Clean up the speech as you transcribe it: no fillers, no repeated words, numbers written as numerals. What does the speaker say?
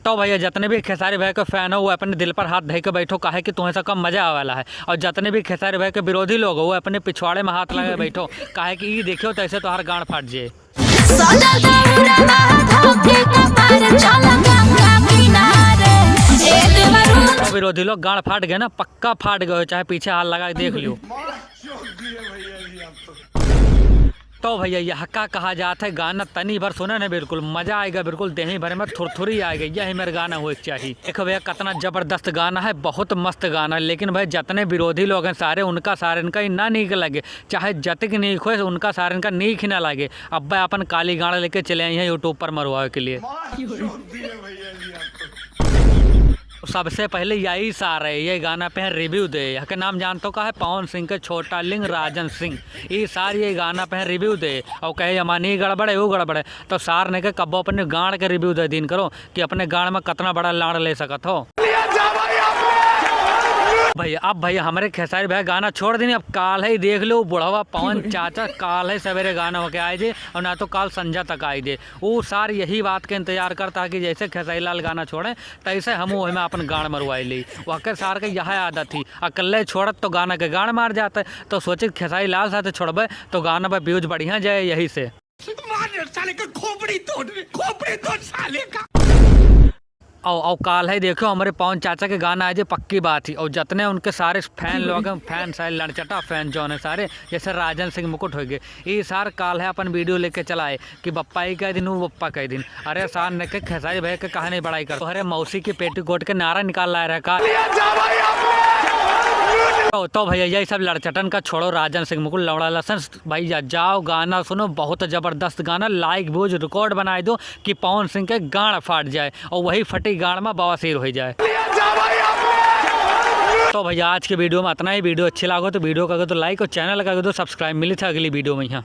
तो भैया जितने भी खेसारी भाई के फैन हो वो अपने दिल पर हाथ धे के बैठो, काहे कि तुम्हें से कम मजा आवेला है। और जितने भी खेसारी भाई के विरोधी लोग हो वो अपने पिछवाड़े में हाथ लगा बैठो, काहे कि ये देखियो तैसे तो हर गांड फाट जाए। तो विरोधी लोग गांड फाट गए ना, पक्का फाट गए, चाहे पीछे हाथ लगा के देख लियो। तो भैया यह का कहा जाता है, गाना तनी भर सुने ना बिल्कुल मजा आएगा, बिल्कुल देही भरे में थुरथुरी आएगी। यही मेरा गाना हो चाहिए। देखो भैया कितना जबरदस्त गाना है, बहुत मस्त गाना है। लेकिन भाई जितने विरोधी लोग हैं सारे उनका सारे इनका ही ना नीक लगे, चाहे जतिक नीक हो उनका सारे इनका नीक ही ना लगे। अब भाई अपन काली गाना लेके चले आई हैं यूट्यूब पर मरवाए के लिए। सबसे पहले यही सार है, ये गाना पे रिव्यू दे। यहाँ नाम जानते हो का है पवन सिंह के छोटा लिंग राजन सिंह। ये सार ये गाना पे रिव्यू दे और कहे हमारी गड़बड़ है वो गड़बड़ है। तो सार ने के कब्बो अपने गाड़ के रिव्यू दे दिन करो कि अपने गाड़ में कितना बड़ा लाड़ ले सकत हो। भैया अब भैया हमारे खेसारी भाई गाना छोड़ देनी, अब काल ही देख लो बुढ़वा पवन चाचा काल है सवेरे गाना होके आए जे, और ना तो काल संध्या तक आई दे। वो सार यही बात के इंतजार करता कि जैसे खेसारी लाल गाना छोड़े तैसे हम वही में अपन गाड़ मरवाई ली। वाकई सार के यह आदत थी, अकेले छोड़त तो गाना के गाड़ मार जाते। तो सोचे खेसारी लाल साथ छोड़बे तो गाना पर व्यूज बढ़िया जाए यही से। साले का खोपड़ी तोड़ साले का। और काल है देखो हमारे पवन चाचा के गाना है जो पक्की बात ही। और जितने उनके सारे फैन लोग हैं, फैन सारे लड़चटा फैन जो है सारे, जैसे राजन सिंह मुकुट हो गए, ये सार काल है अपन वीडियो लेके चलाए कि बप्पा ही कह दिन वो बप्पा कह दिन। अरे सार ने के खेसारी भाई के कहानी बड़ाई कर, अरे मौसी की पेटीकोट के नारा निकाल लाया रहा। तो भैया यही सब लड़चटन का छोड़ो, राजन सिंह मुकुट लौड़ा लसन भाई जाओ गाना सुनो, बहुत जबरदस्त गाना, लाइक व्यूज रिकॉर्ड बनाए दो कि पवन सिंह के गाड़ फाट जाए और वही फटी गाड़ में बवासीर हो जाए। तो भैया आज के वीडियो में इतना ही। वीडियो अच्छी लागो तो वीडियो का तो लाइक और चैनल का दो सब्सक्राइब। मिली था अगली वीडियो में यहाँ।